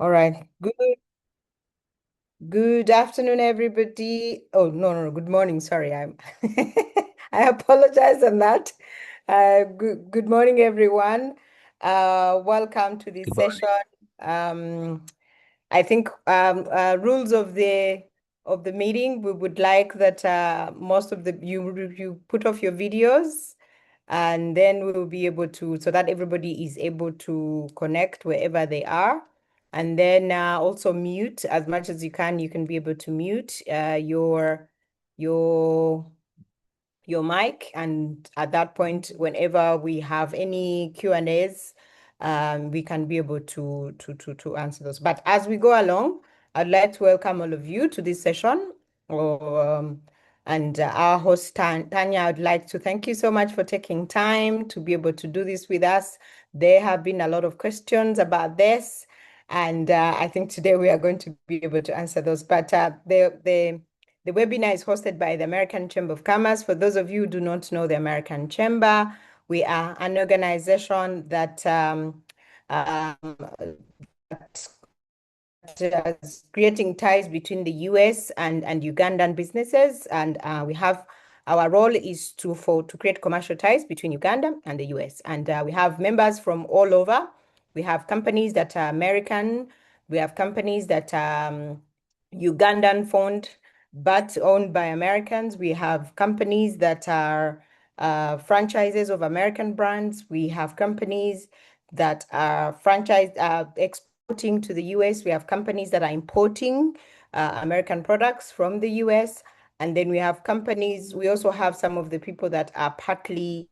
All right. Good afternoon, everybody. Oh, no, no, no. Good morning. Sorry, I apologize on that. Good morning, everyone. Welcome to this Good morning. session. Um, I think rules of the meeting. We would like that most of the you put off your videos, and then we will be able to so that everybody is able to connect wherever they are. And then also mute as much as you can. You can be able to mute your your mic, and at that point, whenever we have any Q&As, we can be able to answer those. But as we go along, I'd like to welcome all of you to this session. And our host, Tanya, I'd like to thank you so much for taking time to be able to do this with us. There have been a lot of questions about this, and I think today we are going to be able to answer those. But the webinar is hosted by the American Chamber of Commerce. For those of you who do not know the American Chamber, we are an organization that is creating ties between the US and Ugandan businesses. And we have our role is to create commercial ties between Uganda and the US. And we have members from all over. We have companies that are American. We have companies that are Ugandan fund, but owned by Americans. We have companies that are franchises of American brands. We have companies that are exporting to the US. We have companies that are importing American products from the US. And then we have companies, we also have some of the people that are partly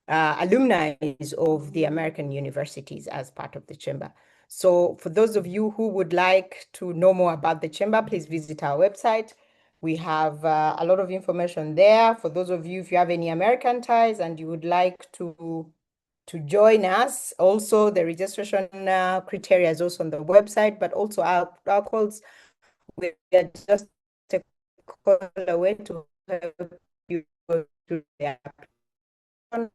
alumni of the American universities as part of the chamber. So for those of you who would like to know more about the chamber, please visit our website. We have a lot of information there. For those of you, if you have any American ties and you would like to join us, also the registration criteria is also on the website, but also our calls, we are just a call away to help you go through the application,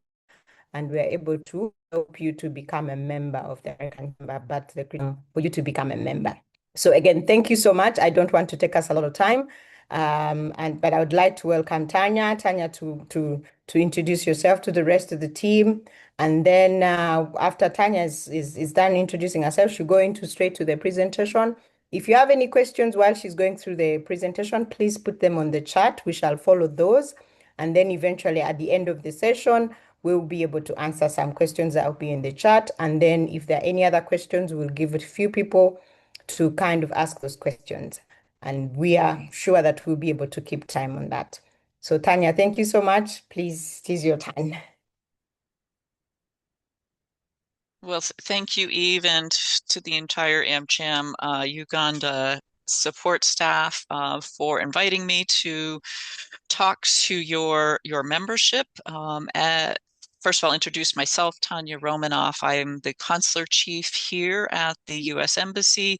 and we're able to help you to become a member of the American Chamber, but for you to become a member. So again, thank you so much. I don't want to take us a lot of time, but I would like to welcome Tanya. Tanya, to introduce yourself to the rest of the team, and then after Tanya is done introducing herself, she'll go into straight to the presentation. If you have any questions while she's going through the presentation, please put them on the chat. We shall follow those, and then eventually at the end of the session, we'll be able to answer some questions that will be in the chat. And then if there are any other questions, we'll give it a few people to kind of ask those questions. And we are sure that we'll be able to keep time on that. So Tanya, thank you so much. Please, it is your time. Well, thank you, Eve, and to the entire AmCham Uganda support staff for inviting me to talk to your membership. First of all, introduce myself, Tania Romanoff. I'm the Consular Chief here at the U.S. Embassy.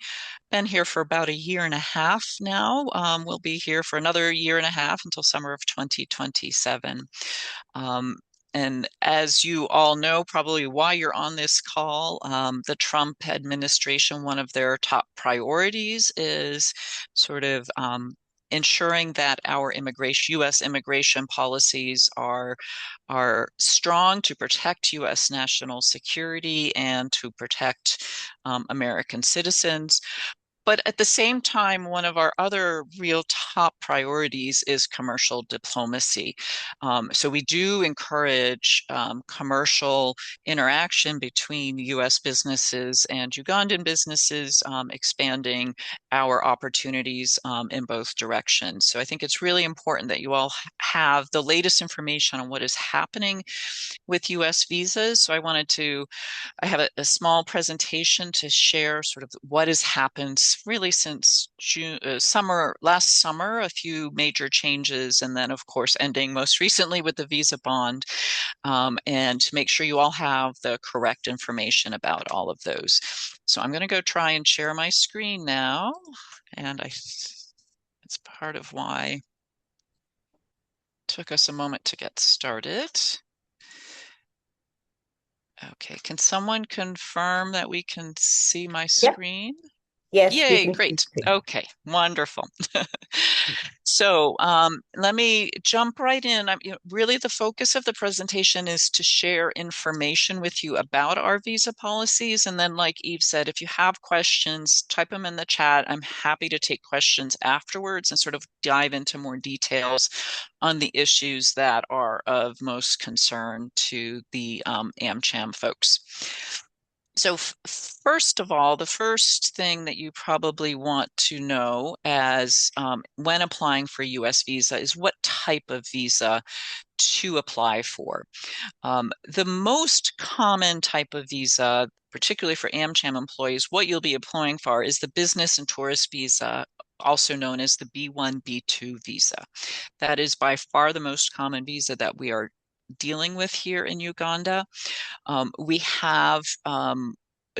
Been here for about a year and a half now. We'll be here for another year and a half until summer of 2027. Um, and as you all know, probably why you're on this call, the Trump administration, one of their top priorities is sort of ensuring that our U.S. immigration policies are strong to protect U.S. national security and to protect American citizens. But at the same time, one of our other real top priorities is commercial diplomacy. So we do encourage commercial interaction between US businesses and Ugandan businesses, expanding our opportunities in both directions. So I think it's really important that you all have the latest information on what is happening with US visas. So I have a small presentation to share sort of what has happened really since last summer, a few major changes, and then of course ending most recently with the visa bond, and to make sure you all have the correct information about all of those. So I'm going to go try and share my screen now, and it's part of why it took us a moment to get started. Okay, can someone confirm that we can see my Yeah. screen? Yes, we Yay, can see great. it. Okay, wonderful. So let me jump right in. Really, the focus of the presentation is to share information with you about our visa policies. And then, like Eve said, if you have questions, type them in the chat. I'm happy to take questions afterwards and sort of dive into more details on the issues that are of most concern to the AmCham folks. So first of all, the first thing that you probably want to know as when applying for a U.S. visa is what type of visa to apply for. The most common type of visa, particularly for AmCham employees, what you'll be applying for is the business and tourist visa, also known as the B1, B2 visa. That is by far the most common visa that we are dealing with here in Uganda. We have I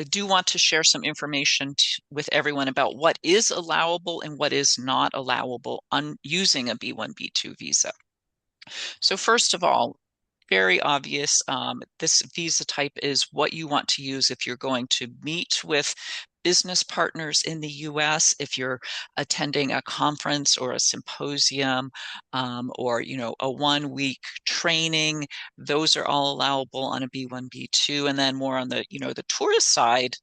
do want to share some information with everyone about what is allowable and what is not allowable on using a B1, B2 visa. So first of all, very obvious, this visa type is what you want to use if you're going to meet with business partners in the US, if you're attending a conference or a symposium, or a 1 week training. Those are all allowable on a B1, B2, and then more on the the tourist side,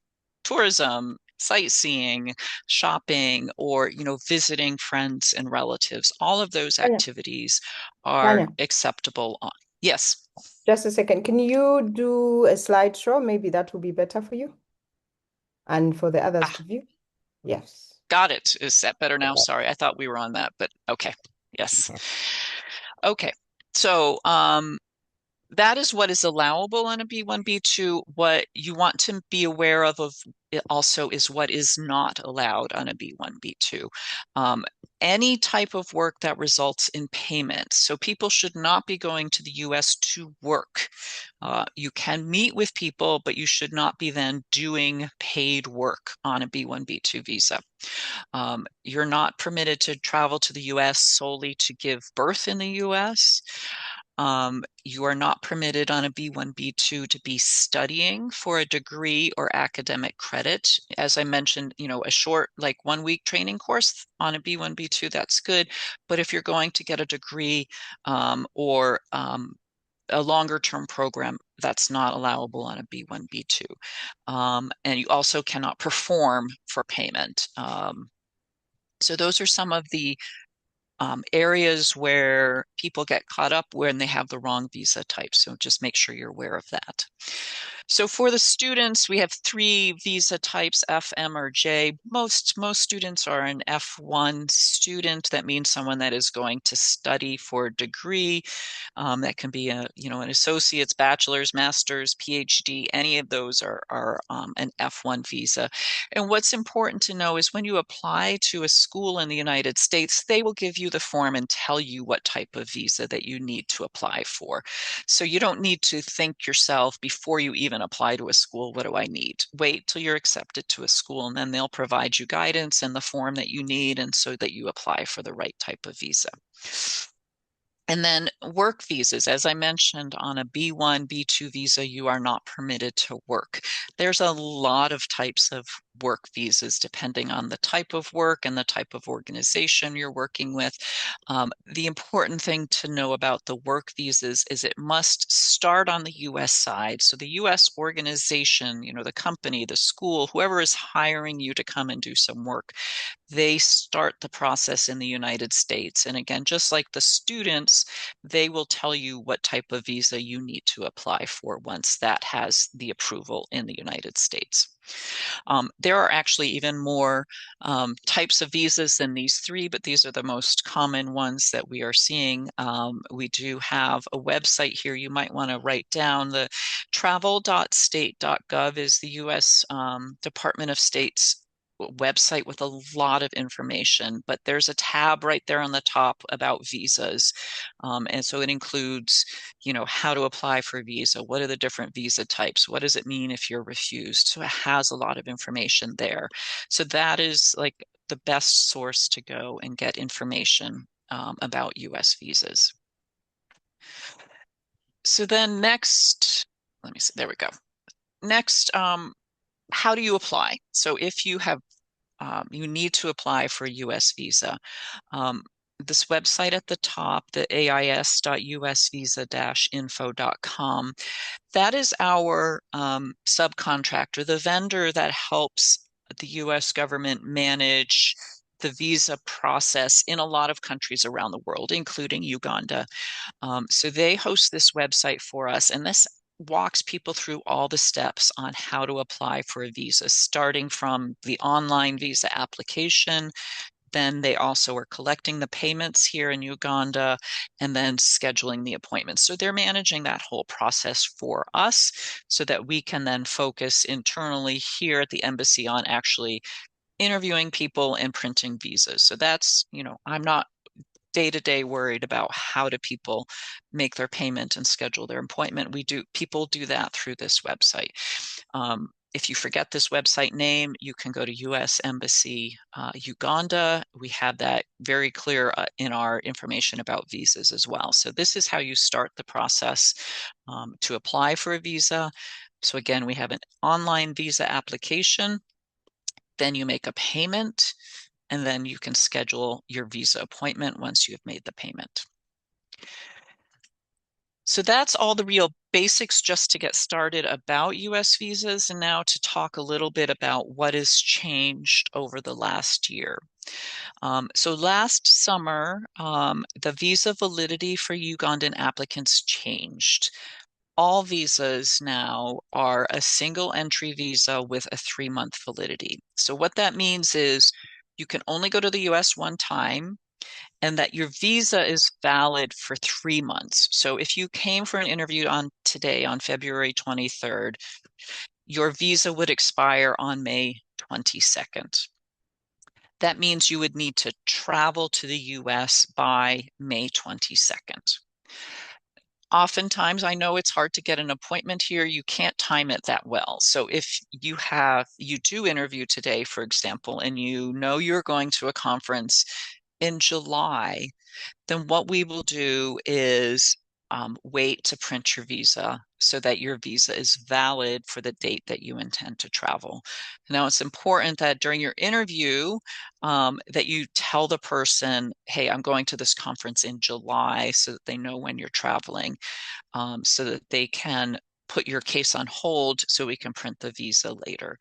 tourism, sightseeing, shopping, or visiting friends and relatives. All of those Tanya, activities are Tanya, acceptable on. Yes, just a second. Can you do a slideshow? Maybe that will be better for you and for the others ah, to view. Yes. got it. Is that better now? Okay. Sorry, I thought we were on that, but okay. Yes. Okay. So, that is what is allowable on a B1, B2. What you want to be aware of it also is what is not allowed on a B1, B2. Um, any type of work that results in payment. So people should not be going to the US to work. You can meet with people, but you should not be then doing paid work on a B1, B2 visa. You're not permitted to travel to the US solely to give birth in the US. You are not permitted on a B1, B2 to be studying for a degree or academic credit. As I mentioned, a short, like 1 week training course on a B1, B2, that's good. But if you're going to get a degree or a longer term program, that's not allowable on a B1, B2. And you also cannot perform for payment. So those are some of the areas where people get caught up when they have the wrong visa type. So just make sure you're aware of that. So for the students, we have 3 visa types, F, M, or J. Most students are an F1 student. That means someone that is going to study for a degree. That can be an associate's, bachelor's, master's, PhD. Any of those are an F1 visa. And what's important to know is when you apply to a school in the United States, they will give you the form and tell you what type of visa that you need to apply for. So you don't need to think yourself before you even apply to a school, what do I need? Wait till you're accepted to a school, and then they'll provide you guidance and the form that you need, and so that you apply for the right type of visa. And then work visas, as I mentioned, on a B1, B2 visa, you are not permitted to work. There's a lot of types of work visas depending on the type of work and the type of organization you're working with. The important thing to know about the work visas is it must start on the US side. So the US organization, the company, the school, whoever is hiring you to come and do some work, they start the process in the United States. And again, just like the students, they will tell you what type of visa you need to apply for once that has the approval in the United States. There are actually even more types of visas than these 3, but these are the most common ones that we are seeing. We do have a website here you might want to write down. The travel.state.gov is the US Department of State's website with a lot of information, but there's a tab right there on the top about visas. And so it includes, how to apply for a visa, what are the different visa types, what does it mean if you're refused? So it has a lot of information there. So that is like the best source to go and get information about US visas. So then next, let me see, there we go. next, how do you apply? So if you have, you need to apply for a U.S. visa. Um, this website at the top, the ais.usvisa-info.com, that is our subcontractor, the vendor that helps the U.S. government manage the visa process in a lot of countries around the world, including Uganda. So they host this website for us, and this walks people through all the steps on how to apply for a visa, starting from the online visa application. Then they also are collecting the payments here in Uganda and then scheduling the appointments. So they're managing that whole process for us so that we can then focus internally here at the embassy on actually interviewing people and printing visas. So that's, I'm not day-to-day worried about how do people make their payment and schedule their appointment. People do that through this website. If you forget this website name, you can go to U.S. Embassy Uganda. We have that very clear in our information about visas as well. So this is how you start the process to apply for a visa. So again, we have an online visa application. Then you make a payment, and then you can schedule your visa appointment once you have made the payment. So that's all the real basics just to get started about US visas, and now to talk a little bit about what has changed over the last year. So last summer, the visa validity for Ugandan applicants changed. All visas now are a single entry visa with a 3-month validity. So what that means is you can only go to the US one time, and that your visa is valid for 3 months. So if you came for an interview on February 23rd, your visa would expire on May 22nd. That means you would need to travel to the US by May 22nd. Oftentimes, I know it's hard to get an appointment here. You can't time it that well. So if you do interview today, for example, and you know you're going to a conference in July, then what we will do is wait to print your visa so that your visa is valid for the date that you intend to travel. Now, it's important that during your interview that you tell the person, hey, I'm going to this conference in July, so that they know when you're traveling, so that they can put your case on hold so we can print the visa later.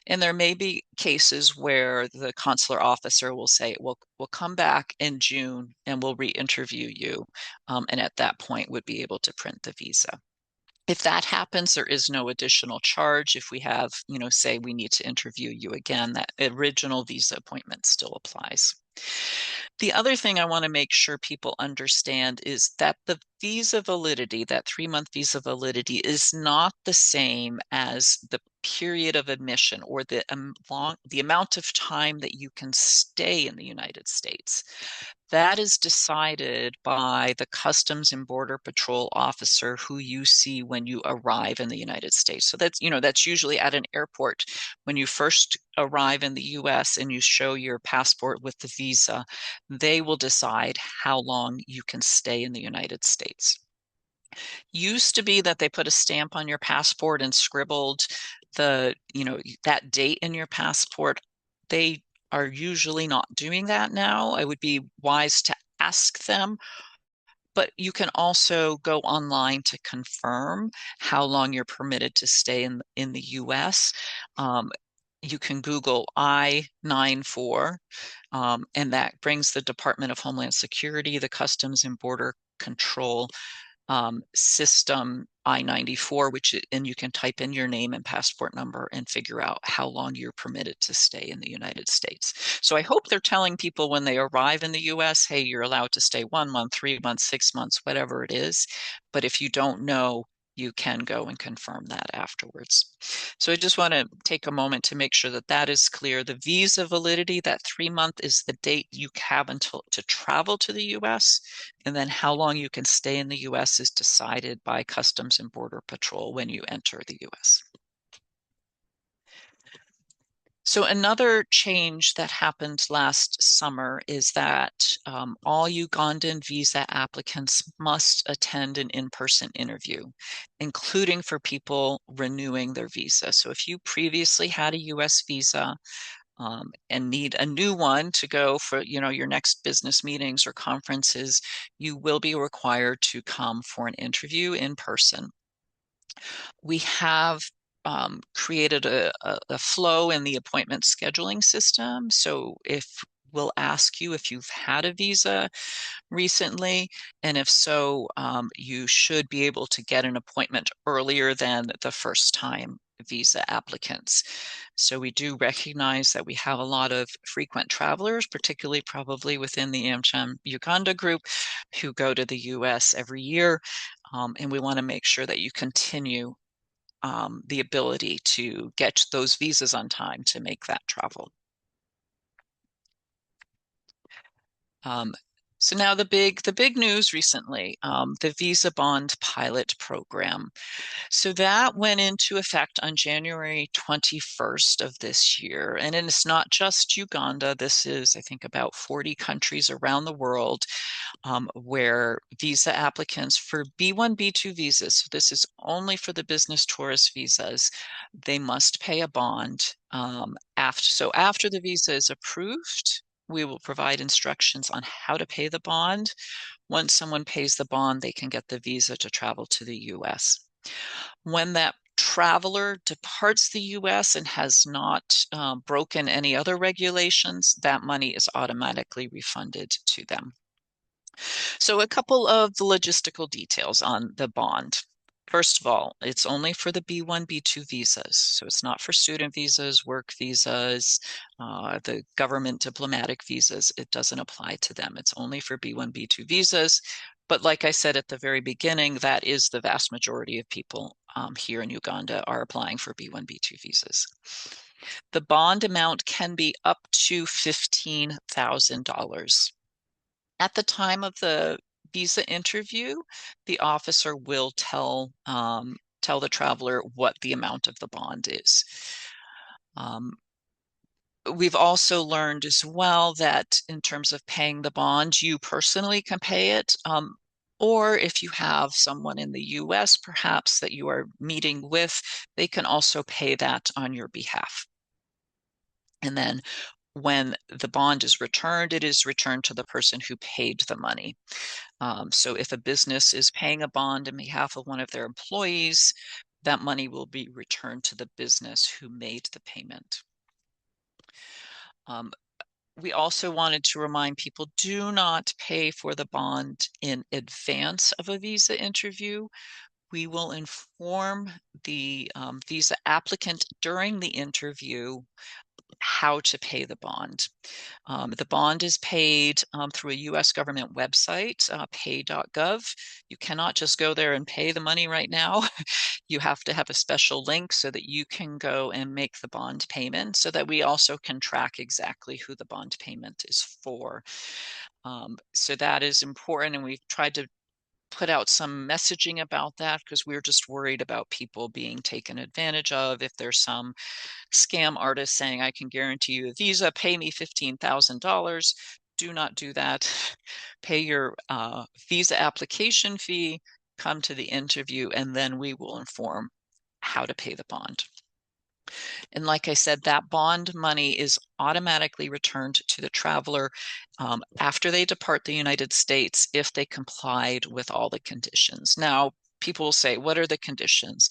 And there may be cases where the consular officer will say, we'll come back in June and we'll re-interview you. And at that point would be able to print the visa. If that happens, there is no additional charge. If we have, say we need to interview you again, that original visa appointment still applies. The other thing I want to make sure people understand is that the visa validity, that 3-month visa validity, is not the same as the period of admission or the amount of time that you can stay in the United States. That is decided by the Customs and Border Patrol officer who you see when you arrive in the United States. So that's usually at an airport. When you first arrive in the US and you show your passport with the visa, they will decide how long you can stay in the United States. Used to be that they put a stamp on your passport and scribbled that date in your passport. They are usually not doing that now. It would be wise to ask them, but you can also go online to confirm how long you're permitted to stay in the US. You can Google I-94, and that brings the Department of Homeland Security, the Customs and Border Control system I-94, and you can type in your name and passport number and figure out how long you're permitted to stay in the United States. So I hope they're telling people when they arrive in the US, hey, you're allowed to stay 1 month, 3 months, 6 months, whatever it is. But if you don't know, you can go and confirm that afterwards. So I just want to take a moment to make sure that that is clear. The visa validity, that 3-month, is the date you have until to travel to the US. And then how long you can stay in the US is decided by Customs and Border Patrol when you enter the US. So another change that happened last summer is that all Ugandan visa applicants must attend an in-person interview, including for people renewing their visa. So if you previously had a US visa and need a new one to go for, your next business meetings or conferences, you will be required to come for an interview in person. We have created a flow in the appointment scheduling system. So if we'll ask you if you've had a visa recently, and if so, you should be able to get an appointment earlier than the first time visa applicants. So we do recognize that we have a lot of frequent travelers, particularly probably within the AmCham Uganda group, who go to the US every year. And we want to make sure that you continue the ability to get those visas on time to make that travel. So now the big news recently, the visa bond pilot program. So that went into effect on January 21st of this year. And it's not just Uganda. This is, I think, about 40 countries around the world where visa applicants for B1, B2 visas, so this is only for the business tourist visas, they must pay a bond. After the visa is approved, we will provide instructions on how to pay the bond. Once someone pays the bond, they can get the visa to travel to the US. When that traveler departs the US and has not broken any other regulations, that money is automatically refunded to them. So a couple of the logistical details on the bond. First of all, it's only for the B1, B2 visas. So it's not for student visas, work visas, the government diplomatic visas. It doesn't apply to them. It's only for B1, B2 visas. But like I said at the very beginning, that is the vast majority of people here in Uganda are applying for B1, B2 visas. The bond amount can be up to $15,000. At the time of the visa interview, the officer will tell the traveler what the amount of the bond is. We've also learned as well that in terms of paying the bond, you personally can pay it. Or if you have someone in the US, perhaps that you are meeting with, they can also pay that on your behalf. And then when the bond is returned, it is returned to the person who paid the money. So if a business is paying a bond on behalf of one of their employees, that money will be returned to the business who made the payment. We also wanted to remind people, do not pay for the bond in advance of a visa interview. We will inform the visa applicant during the interview how to pay the bond. The bond is paid through a US government website, pay.gov. You cannot just go there and pay the money right now. You have to have a special link so that you can go and make the bond payment, so that we also can track exactly who the bond payment is for. So that is important, and we've tried to put out some messaging about that because we're just worried about people being taken advantage of. If there's some scam artist saying, I can guarantee you a visa, pay me $15,000. Do not do that. Pay your visa application fee, come to the interview, and then we will inform how to pay the bond. And like I said, that bond money is automatically returned to the traveler after they depart the United States if they complied with all the conditions. Now, people will say, what are the conditions?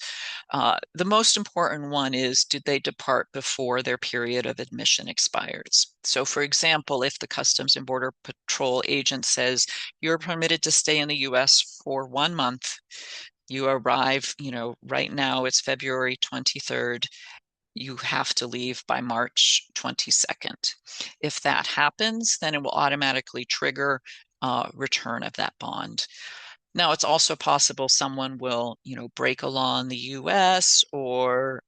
The most important one is, did they depart before their period of admission expires? So for example, if the Customs and Border Patrol agent says, you're permitted to stay in the US for 1 month, you arrive, right now it's February 23rd, you have to leave by March 22nd. If that happens, then it will automatically trigger return of that bond. Now, it's also possible someone will, break a law in the US or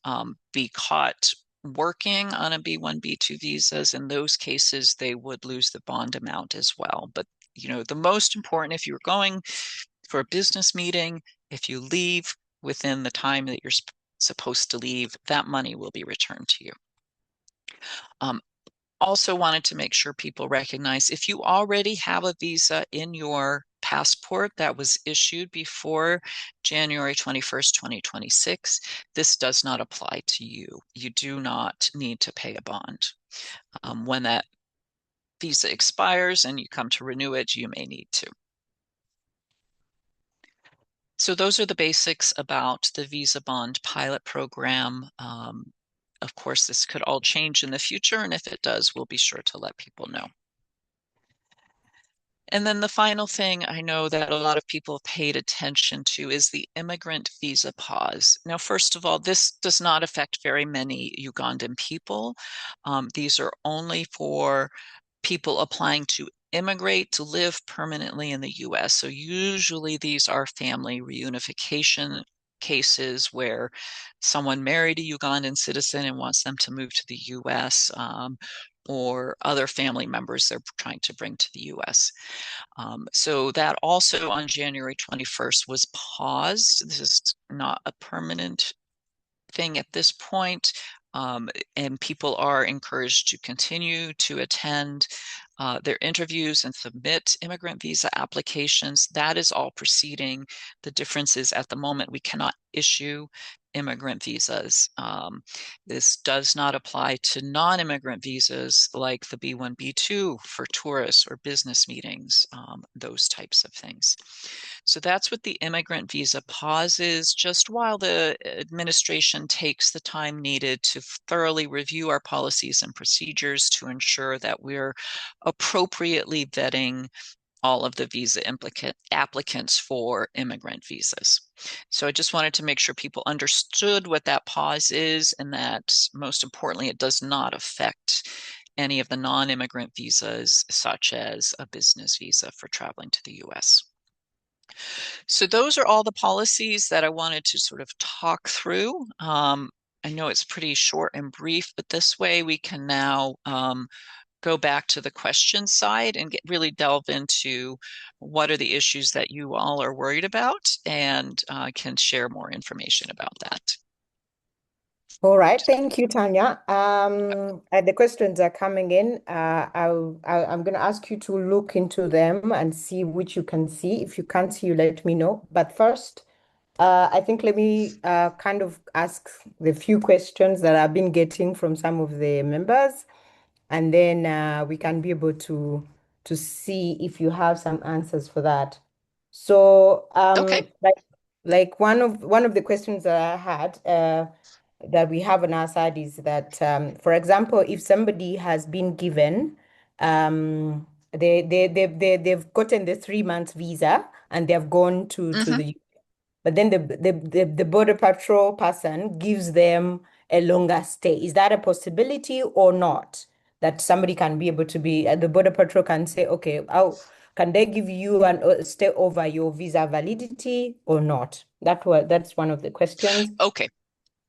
be caught working on a B1, B2 visas. In those cases, they would lose the bond amount as well. But, the most important, if you're going for a business meeting, if you leave within the time that you're supposed to leave, that money will be returned to you. Um, Also wanted to make sure people recognize if you already have a visa in your passport that was issued before January 21st, 2026, this does not apply to you. You do not need to pay a bond. When that visa expires and you come to renew it, you may need to. So those are the basics about the Visa Bond pilot program. Of course, this could all change in the future, and if it does, we'll be sure to let people know. And then the final thing I know that a lot of people have paid attention to is the immigrant visa pause. Now, first of all, this does not affect very many Ugandan people. These are only for people applying to immigrate to live permanently in the US. So usually these are family reunification cases where someone married a Ugandan citizen and wants them to move to the US, or other family members they're trying to bring to the US. So that also on January 21st was paused. This is not a permanent thing at this point. And people are encouraged to continue to attend their interviews and submit immigrant visa applications. That is all proceeding. The difference is at the moment we cannot issue immigrant visas. This does not apply to non-immigrant visas like the B1, B2 for tourists or business meetings, those types of things. So that's what the immigrant visa pause is, just while the administration takes the time needed to thoroughly review our policies and procedures to ensure that we're appropriately vetting all of the visa applicants for immigrant visas. So I just wanted to make sure people understood what that pause is, and that most importantly, it does not affect any of the non-immigrant visas, such as a business visa for traveling to the US. So those are all the policies that I wanted to sort of talk through. I know it's pretty short and brief, but this way we can now go back to the question side and really delve into what are the issues that you all are worried about, and can share more information about that. All right, thank you, Tanya. The questions are coming in. I'm going to ask you to look into them and see which you can see. If you can't see, you let me know. But first, I think let me kind of ask the few questions that I've been getting from some of the members, and then we can be able to see if you have some answers for that. So, Okay. like one of the questions that I had that we have on our side is that, for example, if somebody has been given, they've gotten the 3 months visa and they've gone to Mm-hmm. the, but then the border patrol person gives them a longer stay. Is that a possibility or not? That somebody can be able to be, the border patrol can say, okay, can they give you an stay over your visa validity or not? That's one of the questions. Okay.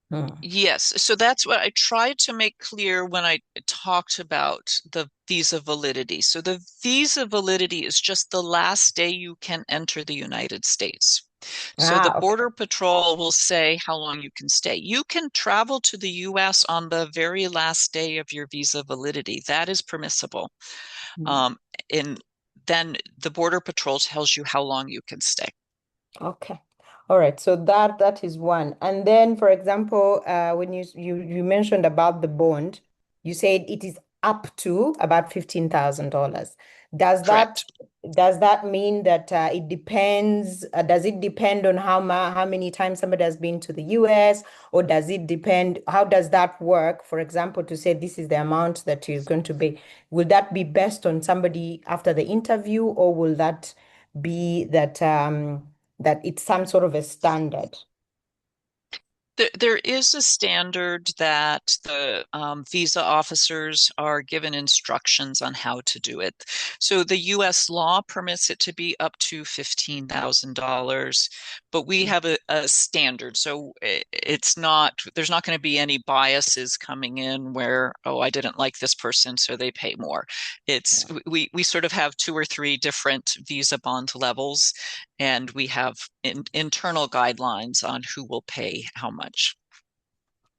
Hmm. Yes, so that's what I tried to make clear when I talked about the visa validity. So the visa validity is just the last day you can enter the United States. So the Okay. Border Patrol will say how long you can stay. You can travel to the US on the very last day of your visa validity. That is permissible. Hmm. Um, and then the Border Patrol tells you how long you can stay. Okay. All right. So that is one. And then, for example, when you mentioned about the bond, you said it is up to about $15,000. Does that Correct. does that mean that it depends? Does it depend on how many times somebody has been to the US, or does it depend? How does that work? For example, to say this is the amount that you're going to pay. Will that be based on somebody after the interview, or will that be that it's some sort of a standard? There is a standard that the visa officers are given instructions on how to do it. So the US law permits it to be up to $15,000, but we have a standard. So it's not, there's not going to be any biases coming in where, oh, I didn't like this person, so they pay more. It's, we sort of have two or three different visa bond levels, and we have internal guidelines on who will pay how much.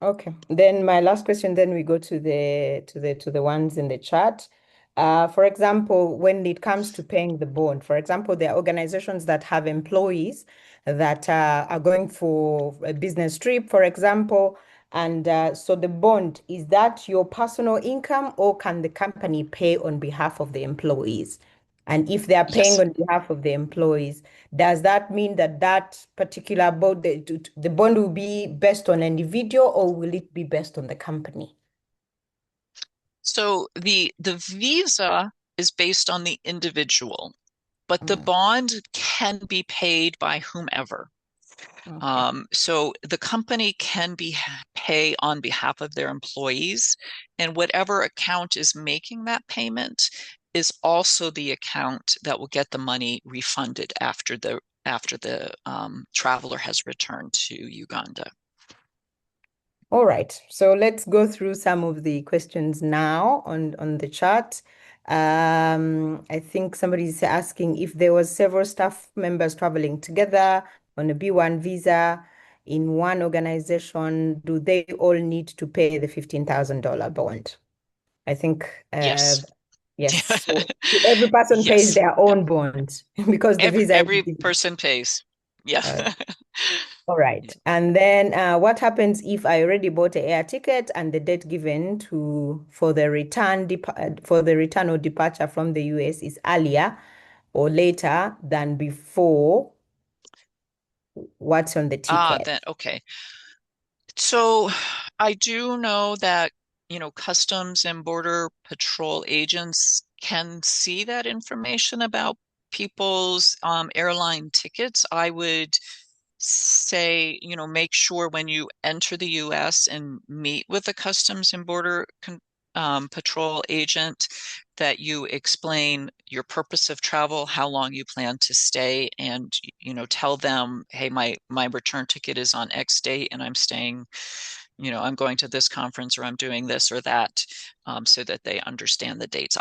Okay. Then my last question, then we go to the ones in the chat. For example, when it comes to paying the bond, for example, there are organizations that have employees that are going for a business trip, for example, and so the bond, is that your personal income or can the company pay on behalf of the employees? And if they are paying Yes. on behalf of the employees, does that mean that that particular bond, the bond will be based on an individual or will it be based on the company? So the visa is based on the individual, but the Mm, bond can be paid by whomever. okay. So the company can pay on behalf of their employees, and whatever account is making that payment is also the account that will get the money refunded after the traveler has returned to Uganda. All right. So let's go through some of the questions now on the chat. I think somebody's asking if there was several staff members traveling together on a B1 visa in one organization, do they all need to pay the $15,000 bond? I think Yes. yes. So every person pays Yes. their own bond because the visa is Every given. person pays. Yeah. All right. And then what happens if I already bought an air ticket and the date given to for the for the return or departure from the US is earlier or later than before what's on the ticket? Then okay. So I do know that, Customs and Border Patrol agents can see that information about people's airline tickets. I would say, make sure when you enter the US and meet with a Customs and Patrol agent that you explain your purpose of travel, how long you plan to stay, and tell them, hey, my return ticket is on X date, and I'm staying, I'm going to this conference or I'm doing this or that, so that they understand the dates.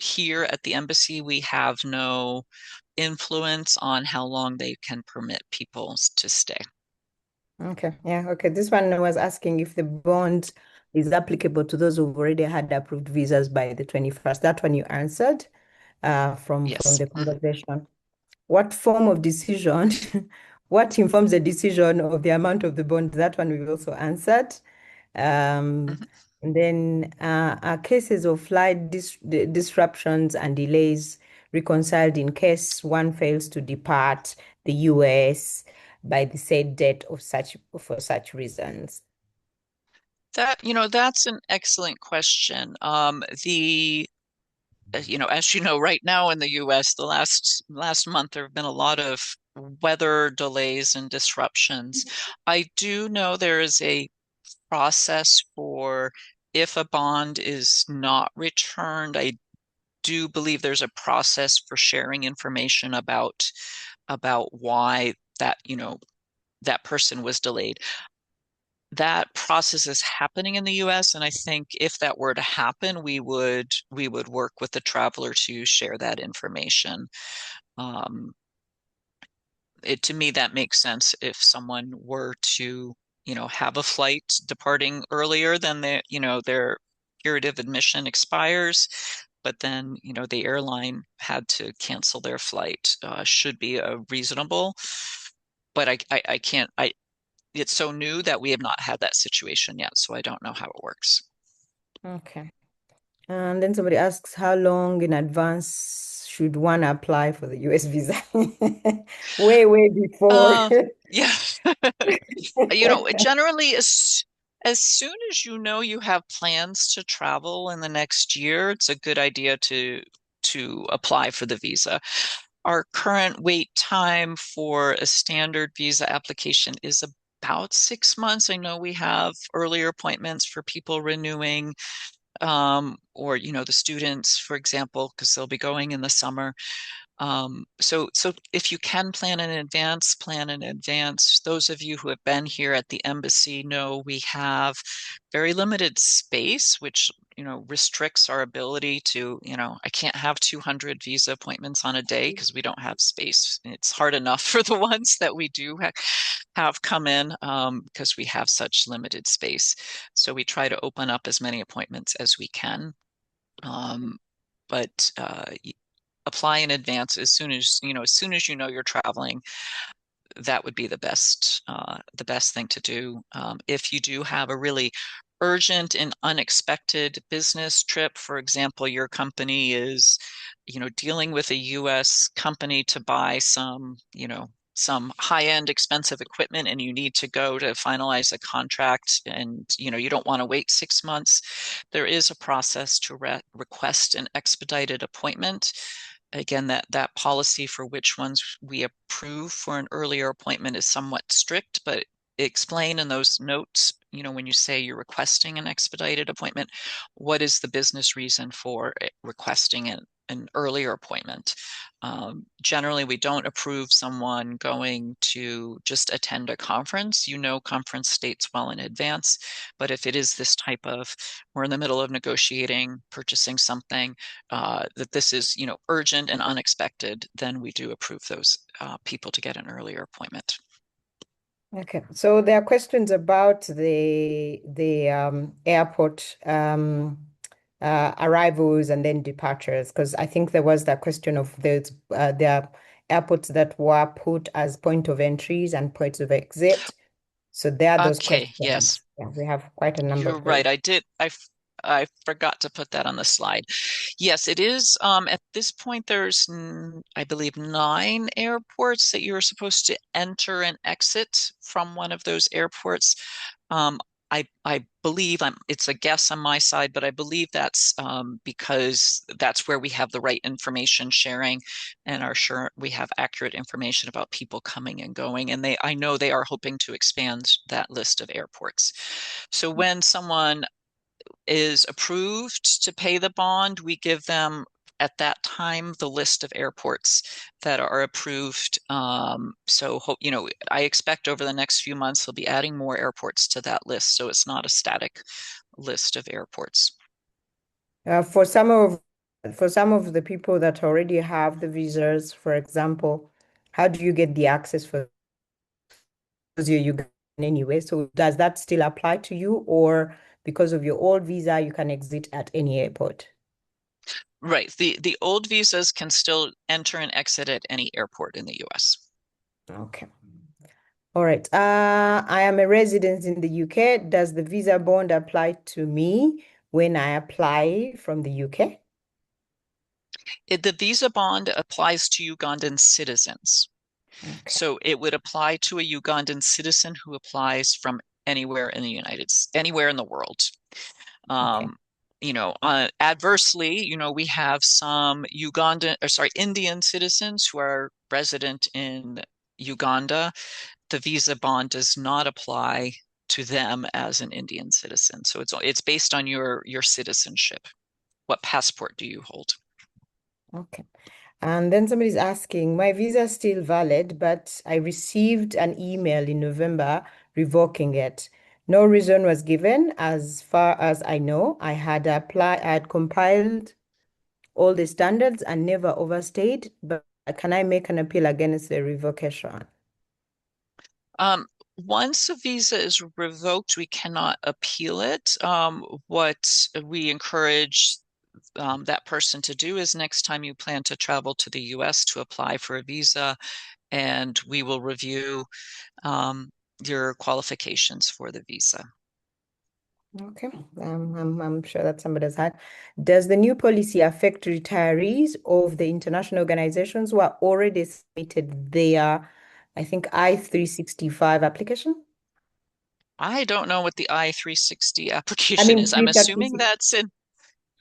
Here at the embassy, we have no influence on how long they can permit people to stay. Okay. Yeah. Okay. This one was asking if the bond is applicable to those who've already had approved visas by the 21st. That one you answered from Yes. the conversation. What form of decision, what informs the decision of the amount of the bond? That one we've also answered. Um, Mhm. and then are cases of flight disruptions and delays reconciled in case one fails to depart the US by the said date of such for such reasons? That's an excellent question. As you know, right now in the US, the last month there have been a lot of weather delays and disruptions. I do know there is a process for if a bond is not returned. I do believe there's a process for sharing information about why that person was delayed. That process is happening in the US, and I think if that were to happen, we would work with the traveler to share that information. Um, to me, that makes sense if someone were to, have a flight departing earlier than their period of admission expires, but then, the airline had to cancel their flight, should be a reasonable. But I can't, it's so new that we have not had that situation yet, so I don't know how it works. Okay. And then somebody asks, how long in advance should one apply for the US visa? Way, way before. Uh, yeah. Generally, as soon as you know you have plans to travel in the next year, it's a good idea to apply for the visa. Our current wait time for a standard visa application is about 6 months. I know we have earlier appointments for people renewing, or the students, for example, because they'll be going in the summer. So if you can plan in advance, plan in advance. Those of you who have been here at the embassy know we have very limited space, which, restricts our ability to, I can't have 200 visa appointments on a day because we don't have space. It's hard enough for the ones that we do have. have come in because we have such limited space. So we try to open up as many appointments as we can. Um, but apply in advance as soon as you know you're traveling. That would be the best thing to do. If you do have a really urgent and unexpected business trip, for example, your company is, dealing with a U.S. company to buy some high-end expensive equipment, and you need to go to finalize a contract, and you don't want to wait 6 months, there is a process to request an expedited appointment. Again, that policy for which ones we approve for an earlier appointment is somewhat strict, but explain in those notes, when you say you're requesting an expedited appointment, what is the business reason for requesting an earlier appointment? Generally, we don't approve someone going to just attend a conference. Conference dates well in advance. But if it is this type of, we're in the middle of negotiating, purchasing something, that this is, urgent and unexpected, then we do approve those people to get an earlier appointment. Okay, so there are questions about the airport arrivals and then departures, because I think there was that question of there are airports that were put as point of entries and points of exit. So there are those Okay, yes. questions. Yeah, we have quite a number You're of those. right. I forgot to put that on the slide. Yes, it is. At this point, there's, I believe, 9 airports that you're supposed to enter and exit from one of those airports. I believe it's a guess on my side, but I believe that's because that's where we have the right information sharing and are sure we have accurate information about people coming and going. And I know they are hoping to expand that list of airports. So when someone is approved to pay the bond, we give them at that time the list of airports that are approved. I expect over the next few months they'll be adding more airports to that list, so it's not a static list of airports. Uh, for some of for some of the people that already have the visas, for example, how do you get the access for because you're Ugandan anyway? So does that still apply to you, or because of your old visa, you can exit at any airport? Right. The old visas can still enter and exit at any airport in the US. Okay. All right. I am a resident in the UK. Does the visa bond apply to me when I apply from the UK? The visa bond applies to Ugandan citizens. Okay. So it would apply to a Ugandan citizen who applies from anywhere in anywhere in the world. Okay. Adversely, we have some Indian citizens who are resident in Uganda. The visa bond does not apply to them as an Indian citizen. So it's based on your citizenship. What passport do you hold? Okay. And then somebody's asking, my visa is still valid, but I received an email in November revoking it. No reason was given. As far as I know, I had compiled all the standards and never overstayed, but can I make an appeal against the revocation? Um, Once a visa is revoked, we cannot appeal it. What we encourage that person to do is next time you plan to travel to the US to apply for a visa, and we will review um, your qualifications for the visa. Okay, I'm sure that somebody has had. Does the new policy affect retirees of the international organizations who are already submitted their, I think, I-365 application? I don't know what the I-360 I application mean, is. I'm assuming 336. that's in,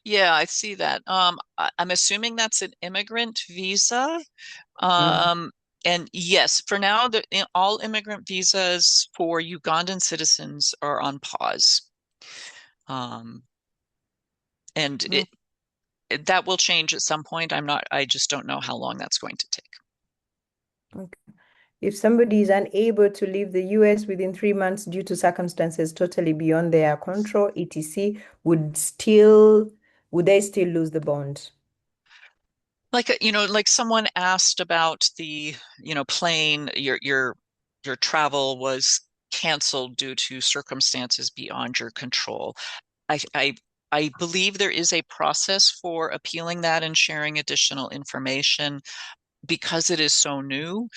yeah, I see that. I'm assuming that's an immigrant visa. Mhm. Um, and yes, for now, all immigrant visas for Ugandan citizens are on pause. Um, and that will change at some point. I just don't know how long that's going to take. Okay. If somebody is unable to leave the US within 3 months due to circumstances totally beyond their control, etc., would they still lose the bond? Like someone asked about the plane, your your travel was canceled due to circumstances beyond your control. I, I I believe there is a process for appealing that and sharing additional information. Because it is so new,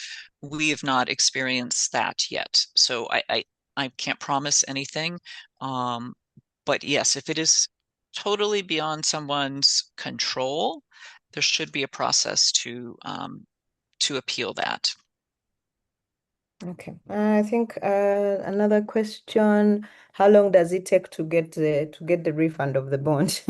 we have not experienced that yet. So I can't promise anything. Um, but yes, if it is totally beyond someone's control, there should be a process to appeal that. Okay. I think another question, how long does it take to get the refund of the bond?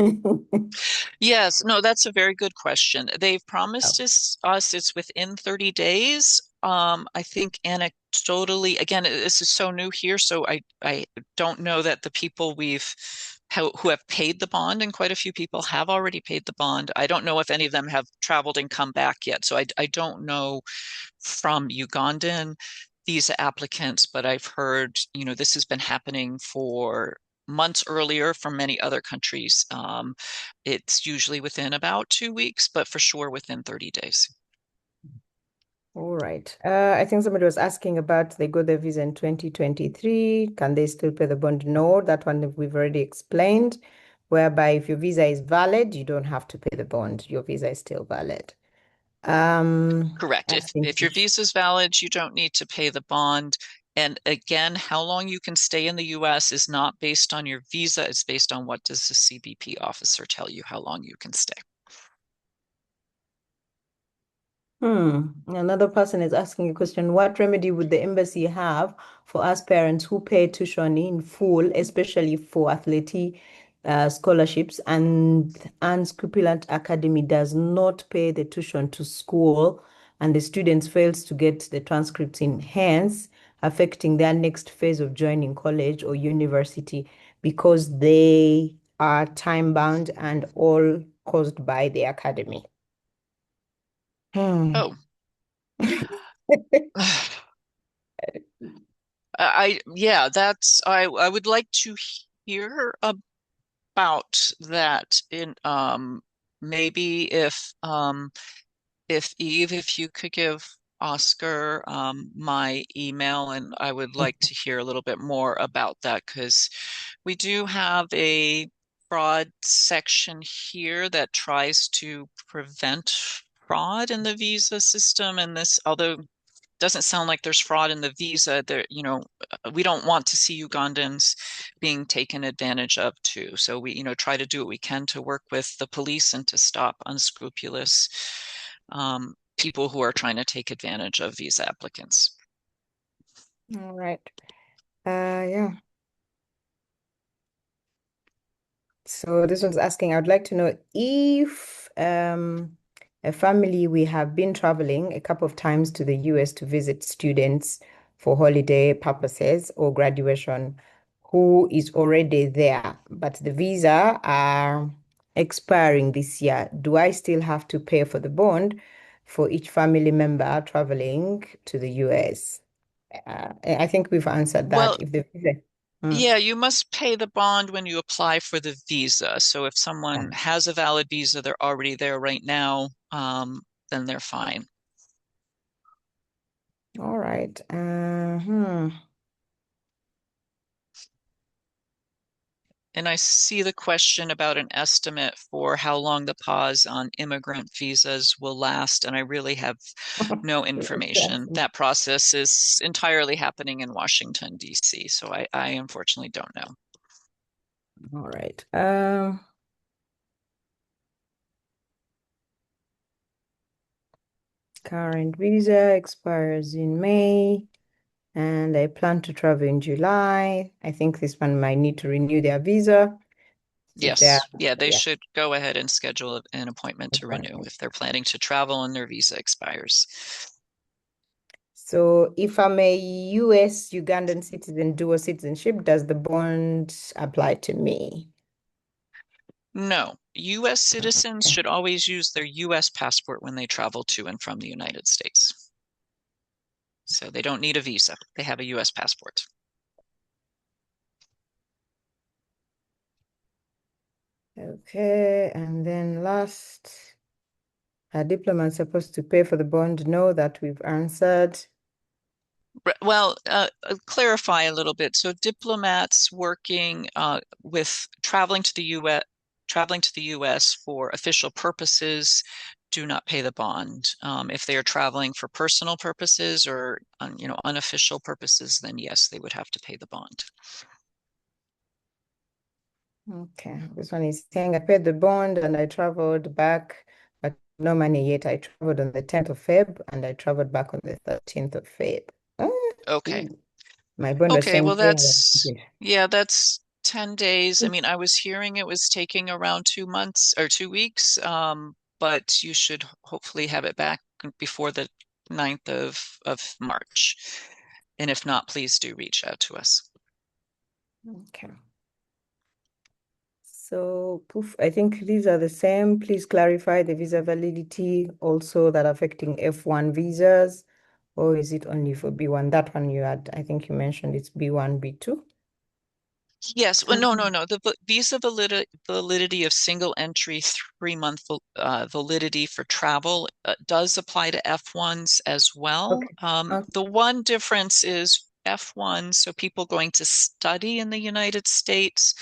Yes, no, that's a very good question. They've Oh, promised us it's within 30 days. I think anecdotally, again, this is so new here, so I don't know that the people who have paid the bond, and quite a few people have already paid the bond. I don't know if any of them have traveled and come back yet, so I don't know from Ugandan visa applicants, but I've heard, this has been happening for months earlier from many other countries. It's usually within about 2 weeks, but for sure within 30 days. all right. I think somebody was asking about they got their visa in 2023. Can they still pay the bond? No, that one we've already explained, whereby if your visa is valid, you don't have to pay the bond. Your visa is still valid. Correct. If Asking if your visa is valid, you don't need to pay the bond. And again, how long you can stay in the US is not based on your visa, it's based on what does the CBP officer tell you how long you can stay. Another person is asking a question. What remedy would the embassy have for us parents who pay tuition in full, especially for athletic scholarships, and unscrupulous academy does not pay the tuition to school, and the students fails to get the transcripts in, hence affecting their next phase of joining college or university because they are time bound and all caused by the academy? Hmm. Oh, yeah, I would like to hear about that in maybe if Eve, if you could give Oscar my email, and I would like to hear a little bit more about that because we do have a fraud section here that tries to prevent fraud in the visa system. And this, although it doesn't sound like there's fraud in the visa, there, we don't want to see Ugandans being taken advantage of too. So we, try to do what we can to work with the police and to stop unscrupulous people who are trying to take advantage of visa applicants. All right. Yeah. So this one's asking, I would like to know if a family we have been traveling a couple of times to the US to visit students for holiday purposes or graduation who is already there, but the visa are expiring this year. Do I still have to pay for the bond for each family member traveling to the US? I think we've answered that. Well, If the visa, mm, yeah, you must pay the bond when you apply for the visa. So if yeah. someone has a valid visa, they're already there right now, then they're fine. All right. And I see the question about an estimate for how long the pause on immigrant visas will last, and I really have no information. That process is entirely happening in Washington, D.C., so I unfortunately don't know. All right. Current visa expires in May, and I plan to travel in July. I think this one might need to renew their visa if they're, Yes, yeah, they yeah, should go ahead and schedule an appointment to renew appointment. if they're planning to travel and their visa expires. So if I'm a US Ugandan citizen, dual citizenship, does the bond apply to me? No, U.S. citizens Okay. should always use their U.S. passport when they travel to and from the United States. So they don't need a visa. They have a U.S. passport. Okay. And then last, are diplomats supposed to pay for the bond? No, that we've answered. Well, clarify a little bit. So diplomats working with traveling to the U.S. for official purposes do not pay the bond. If they are traveling for personal purposes or unofficial purposes, then yes, they would have to pay the bond. Okay, this one is saying I paid the bond and I traveled back, but no money yet. I traveled on the 10th of Feb and I traveled back on the 13th of Feb. Ah, Okay. ooh. My bond was Okay, saying well zero. that's 10 days. I mean, I was hearing it was taking around 2 months or 2 weeks, but you should hopefully have it back before the 9th of March. And if not, please do reach out to us. Okay. So, poof, I think these are the same. Please clarify the visa validity also that affecting F1 visas, or is it only for B1? That one you had, I think you mentioned it's B1, B2. Yes, well, no. The visa validity of single entry 3-month validity for travel does apply to F1s as well. Okay. The one difference is F1, so people going to study in the United States,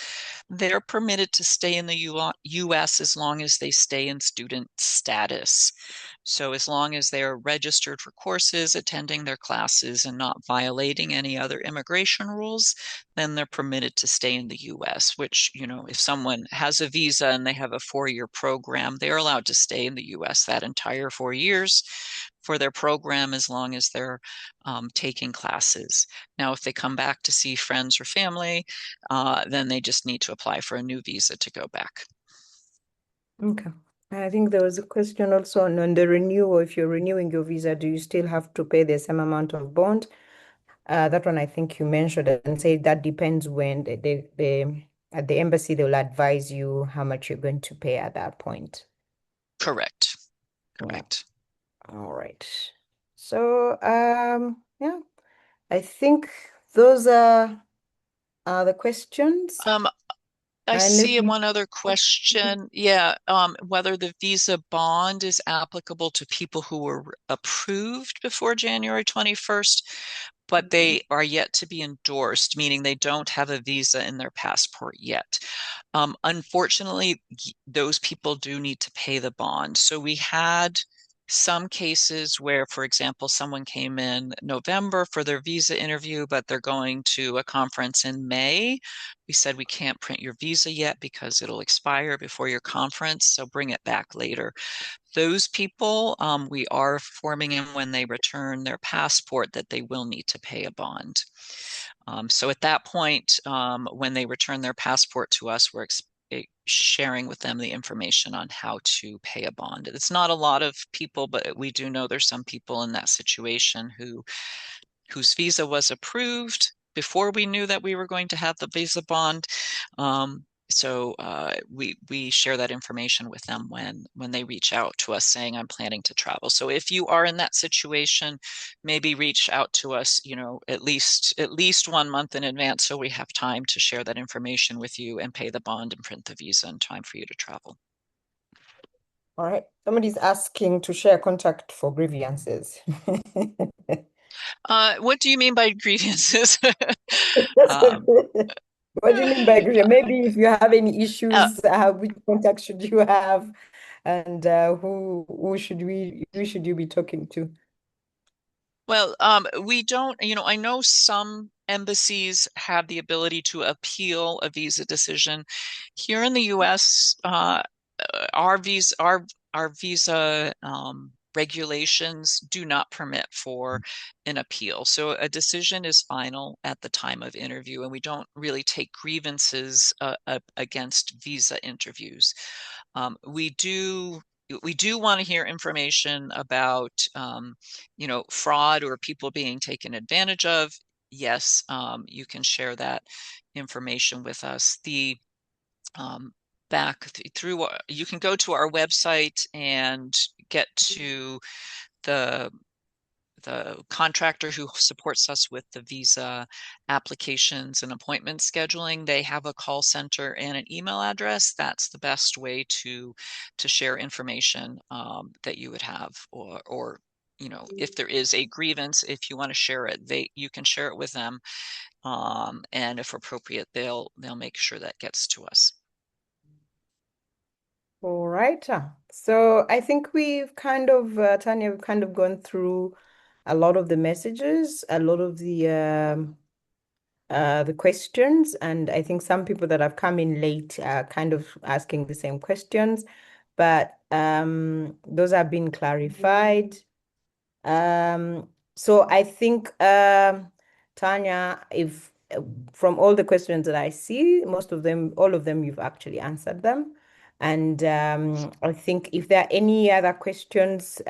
they're permitted to stay in the US as long as they stay in student status. So as long as they are registered for courses, attending their classes, and not violating any other immigration rules, then they're permitted to stay in the US, which, if someone has a visa and they have a 4-year program, they're allowed to stay in the US that entire 4 years for their program as long as they're taking classes. Now, if they come back to see friends or family, then they just need to apply for a new visa to go back. Okay. I think there was a question also on the renewal. If you're renewing your visa, do you still have to pay the same amount of bond? That one I think you mentioned and say that depends when at the embassy they will advise you how much you're going to pay at that point. Correct. Yeah. Correct. All right. So yeah, I think those are the questions. Um, I Unless see you one other question. Yeah, whether the visa bond is applicable to people who were approved before January 21st, but they are yet to be endorsed, meaning they don't have a visa in their passport yet. Unfortunately, those people do need to pay the bond. So we had some cases where, for example, someone came in November for their visa interview, but they're going to a conference in May. We said we can't print your visa yet because it'll expire before your conference, so bring it back later. Those people, we are informing them when they return their passport that they will need to pay a bond. So at that point, when they return their passport to us, we're sharing with them the information on how to pay a bond. It's not a lot of people, but we do know there's some people in that situation whose visa was approved before we knew that we were going to have the visa bond. So we share that information with them when they reach out to us saying, I'm planning to travel. So if you are in that situation, maybe reach out to us, at least 1 month in advance so we have time to share that information with you and pay the bond and print the visa in time for you to travel. All right. Somebody's asking to share contact for grievances. What do you mean by grievances? um, What do you mean by grievance? Maybe if you have any uh, issues, which contact should you have, and who should you be talking to? Well, we don't, I know some embassies have the ability to appeal a visa decision. Here in the US, our visa regulations do not permit for an appeal. So a decision is final at the time of interview, and we don't really take grievances against visa interviews. We do want to hear information about fraud or people being taken advantage of. Yes, you can share that information with us. The back through you can go to our website and get to the contractor who supports us with the visa applications and appointment scheduling. They have a call center and an email address. That's the best way to share information that you would have, or if there is a grievance, if you want to share it, you can share it with them. And if appropriate, they'll make sure that gets to us. All right. So I think we've kind of, Tanya, we've kind of gone through a lot of the messages, a lot of the questions, and I think some people that have come in late are kind of asking the same questions, but those have been clarified. So I think, Tanya, if from all the questions that I see, most of them, all of them, you've actually answered them. And I think if there are any other questions,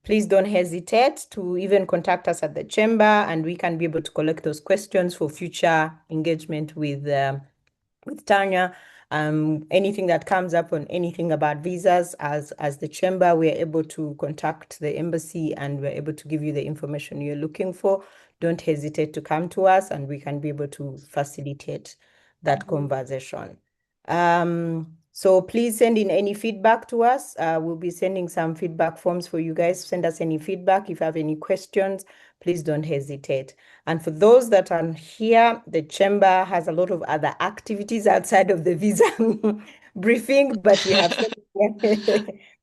please don't hesitate to even contact us at the chamber, and we can be able to collect those questions for future engagement with Tanya. Anything that comes up on anything about visas, as the chamber, we are able to contact the embassy and we're able to give you the information you're looking for. Don't hesitate to come to us, and we can be able to facilitate that conversation. So please send in any feedback to us. We'll be sending some feedback forms for you guys. Send us any feedback. If you have any questions, please don't hesitate. And for those that are here, the chamber has a lot of other activities outside of the visa briefing, but we have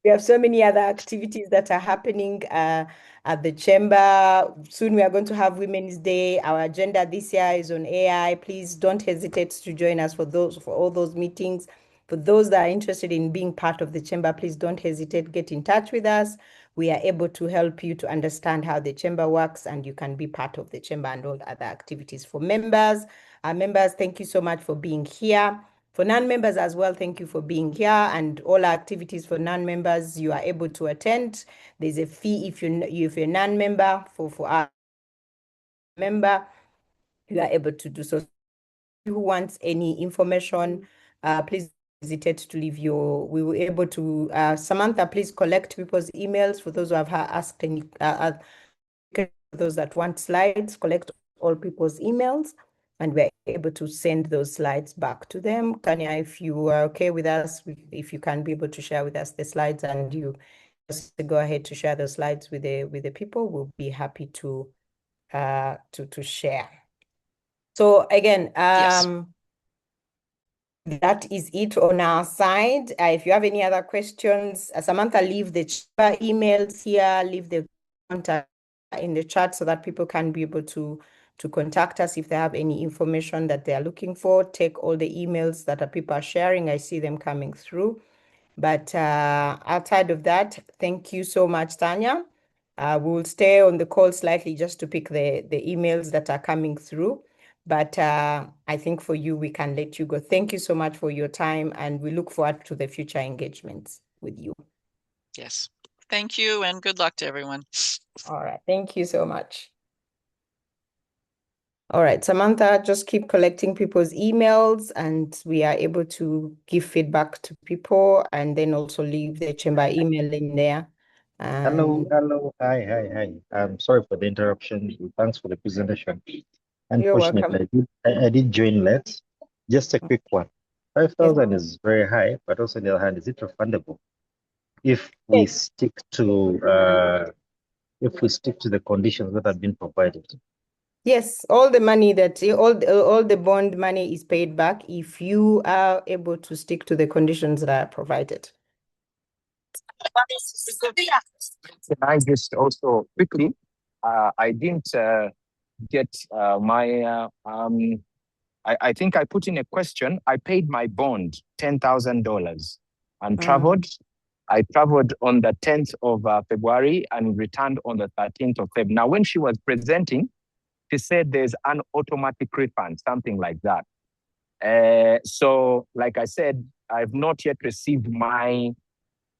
we have so many other activities that are happening at the chamber. Soon we are going to have Women's Day. Our agenda this year is on AI. Please don't hesitate to join us for all those meetings. For those that are interested in being part of the chamber, please don't hesitate, get in touch with us. We are able to help you to understand how the chamber works, and you can be part of the chamber and all other activities. For members, our members, thank you so much for being here. For non-members as well, thank you for being here. And all our activities for non-members, you are able to attend. There's a fee if you're a non-member. For our member, you are able to do so. Who wants any information, please hesitate to leave we were able to, Samantha, please collect people's emails. For those who have asked any, those that want slides, collect all people's emails, and we're able to send those slides back to them. Tanya, if you are okay with us, if you can be able to share with us the slides, and you just go ahead to share the slides with the people, we'll be happy to share. So again, Yes. that is it on our side. If you have any other questions, Samantha, leave the emails here, leave the contact in the chat so that people can be able to contact us if they have any information that they are looking for. Take all the emails that people are sharing. I see them coming through. But outside of that, thank you so much, Tanya. We will stay on the call slightly just to pick the emails that are coming through. But I think for you, we can let you go. Thank you so much for your time, and we look forward to the future engagements with you. Yes. Thank you, and good luck to everyone. All right. Thank you so much. All right, Samantha, just keep collecting people's emails, and we are able to give feedback to people, and then also leave the chamber email in there. Hello. Hi. I'm sorry for the interruption. Thanks for the presentation. You're welcome. Unfortunately, I did join late. Just a quick one. Yes. 5,000 is very high, but also on the other hand, is it refundable if we Yes. stick to the conditions that have been provided? Yes, all the money all the bond money is paid back if you are able to stick to the conditions that are provided. Can I just also quickly, I didn't get my, I think I put in a question. I paid my bond, $10,000 and traveled. I traveled on the 10th of February and returned on the 13th of February. Now, when she was presenting, she said there's an automatic refund, something like that. So, like I said, I've not yet received my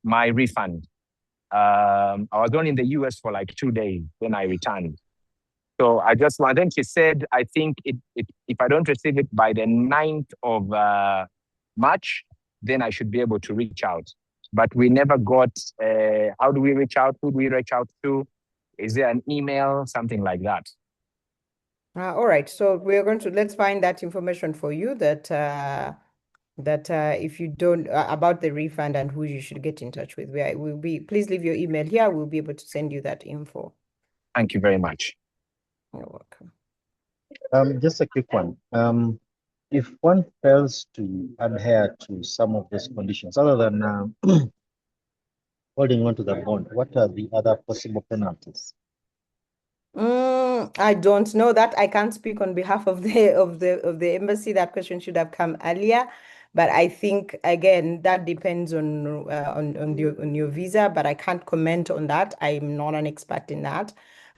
refund. I was only in the US for like 2 days when I returned. So then she said, I think if I don't receive it by the 9th of March, then I should be able to reach out. But we never got, how do we reach out? Who do we reach out to? Is there an email, something like that? All right, so let's find that information for you, that that if you don't about the refund and who you should get in touch with. Please leave your email here. We'll be able to send you that info. Thank you very much. You're welcome. Just a quick one. If one fails to adhere to some of these conditions, other than holding on to the bond, what are the other possible penalties? I don't know that. I can't speak on behalf of the embassy. That question should have come earlier. But I think again that depends on your visa. But I can't comment on that. I'm not an expert in that.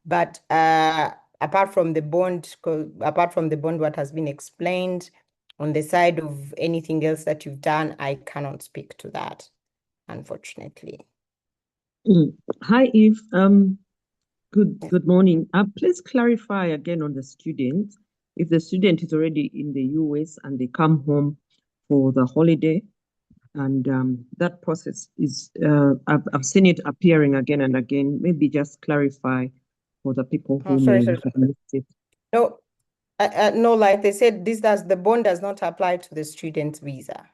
But apart from the bond, what has been explained on the side of anything else that you've done, I cannot speak to that, unfortunately. Hi, Eve. Good morning. Please clarify again on the student. If the student is already in the US and they come home for the holiday, and that process is, I've seen it appearing again and again. Maybe just clarify for the people who may have missed it. No, no, like they said, the bond does not apply to the student visa.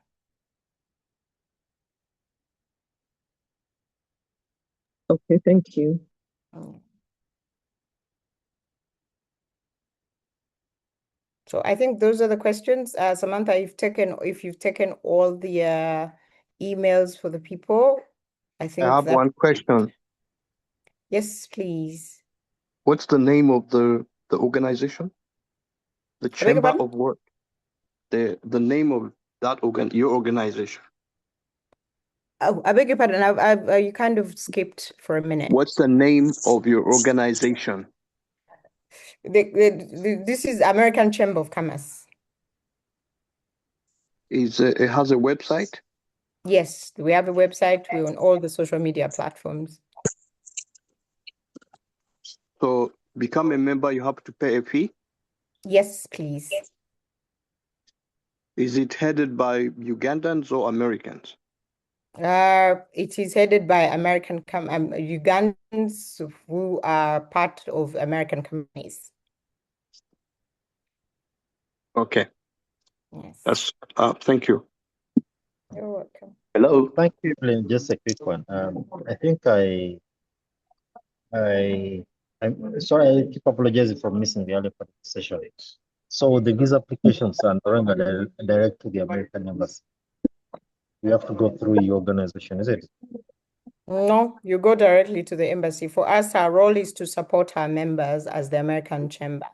Okay, thank you. So I think those are the questions. Samantha, if you've taken all the emails for the people, I think I have one question. Yes, please. What's the name of the organization? The Chamber of Work. The name of that your organization. Oh, I beg your pardon. You kind of skipped for a minute. What's the name of your organization? This is American Chamber of Commerce. It has a website? Yes, we have a website. We're on all the social media platforms. So become a member, you have to pay a fee? Yes, please. Is it headed by Ugandans or Americans? It is headed by Ugandans who are part of American companies. Okay. Yes. That's thank you. You're welcome. Hello. Thank you, Evelyn. Just a quick one. I think I'm sorry. I keep apologizing for missing the earlier part of the session. So the visa applications are no longer direct to the American embassy. We have to go through your organization, is it? No, you go directly to the embassy. For us, our role is to support our members as the American Chamber.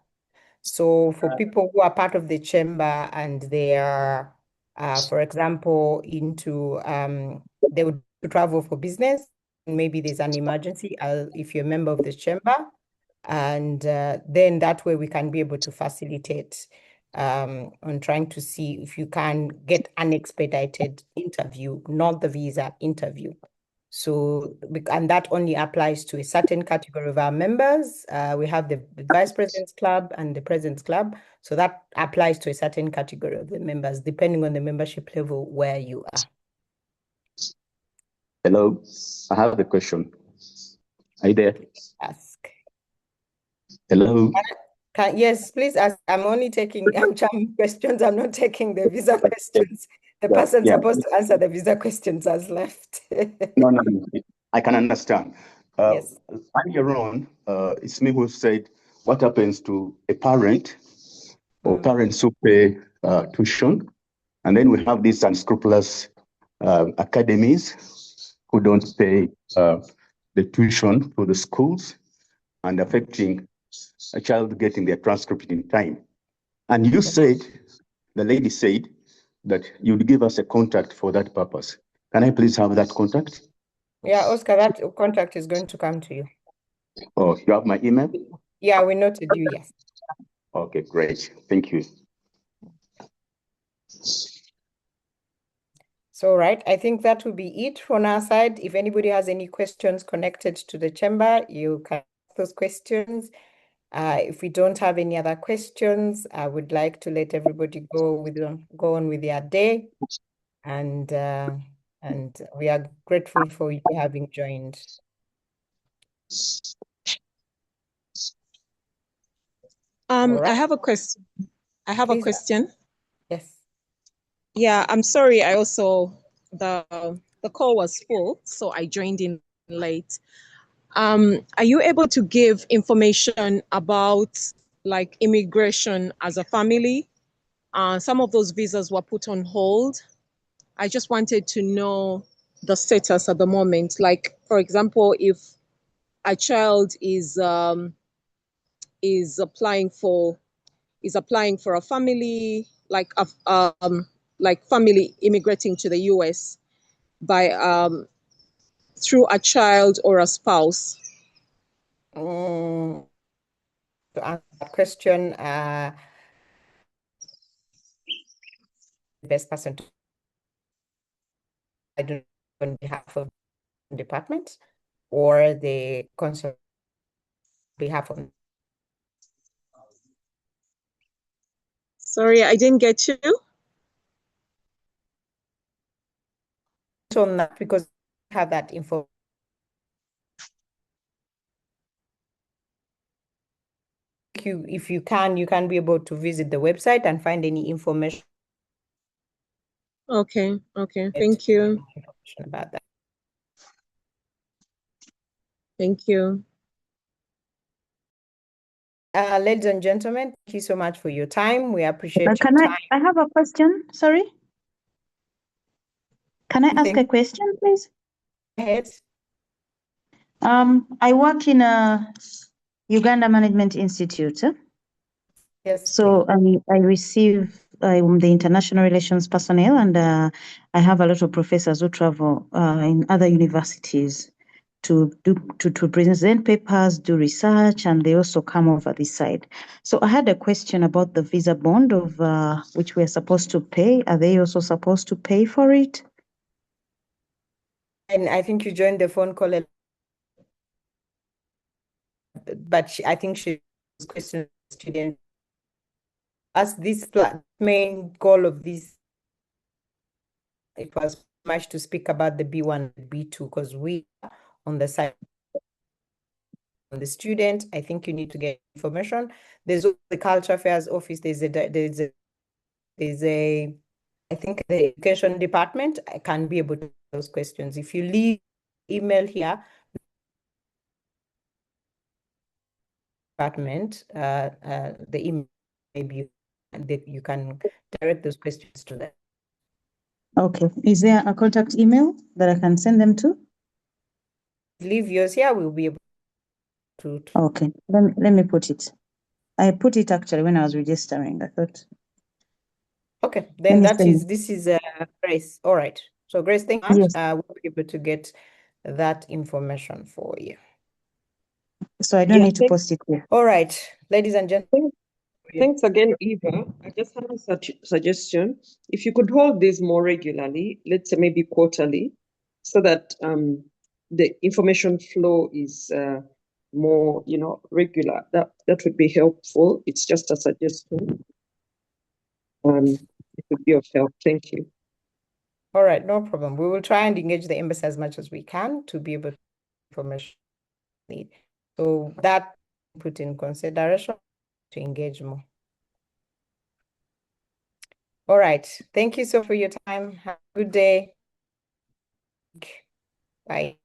So for people who are part of the chamber and they are, for example, they would travel for business, maybe there's an emergency, if you're a member of the chamber, and then that way we can be able to facilitate on trying to see if you can get an expedited interview, not the visa interview. So, and that only applies to a certain category of our members. We have the Vice President's Club and the President's Club. So that applies to a certain category of the members, depending on the membership level where you are. Hello, I have a question. Are you there? Ask. Hello. Yes, please ask. I'm only taking AmCham questions. I'm not taking the visa questions. The person supposed to answer the visa questions has left. No, I can understand. Yes. Earlier on, it's me who said, what happens to a parent or parents who pay tuition? And then we have these unscrupulous academies who don't pay the tuition to the schools and affecting a child getting their transcript in time. And you said, the lady said, that you'd give us a contact for that purpose. Can I please have that contact? Yeah, Oscar, that contact is going to come to you. Oh, you have my email? Yeah, we noted you, yes. Okay, great. Thank you. So, right, I think that will be it from our side. If anybody has any questions connected to the chamber, you can ask those questions. If we don't have any other questions, I would like to let everybody go on with their day. And we are grateful for you having joined. I have a question. Please. Yes. Yeah, I'm sorry. I also the call was full, so I joined in late. Are you able to give information about like immigration as a family? Some of those visas were put on hold. I just wanted to know the status at the moment. Like, for example, if a child is applying for a family, like family immigrating to the US by through a child or a spouse. To answer that question, the best person to I don't know on behalf of the department or the consul on behalf of. Sorry, I didn't get you. On that because we have that info. If you can be able to visit the website and find any information. Okay, thank you. Information about that. Thank you. Ladies and gentlemen, thank you so much for your time. We appreciate your time. I have a question, sorry. Can I ask a question, please? Go ahead. I work in a Uganda Management Institute. Yes. So I receive the international relations personnel, and I have a lot of professors who travel in other universities to present papers, do research, and they also come over this side. So I had a question about the visa bond of which we're supposed to pay. Are they also supposed to pay for it? And I think you joined the phone call, but I think she was questioning students. As this main goal of this, it was much to speak about the B1 and B2 because we are on the side of the student. I think you need to get information. There's the culture affairs office. There's a I think the education department can be able to answer those questions. If you leave email here, department, the email maybe that you can direct those questions to them. Okay. Is there a contact email that I can send them to? Leave yours here. We'll be able to. Okay. Let me put it. I put it actually when I was registering. I thought. Okay, then this is Grace. All right. So Grace, thank you much. Yes. We'll be able to get that information for you. So I don't need to post it here. All right, ladies and gentlemen. Thanks again, Eva. I just have a suggestion. If you could hold this more regularly, let's say maybe quarterly, so that the information flow is more, regular. That would be helpful. It's just a suggestion. It would be of help. Thank you. All right, no problem. We will try and engage the embassy as much as we can to be able to information need. So that put in consideration to engage more. All right. Thank you so for your time. Have a good day. Bye.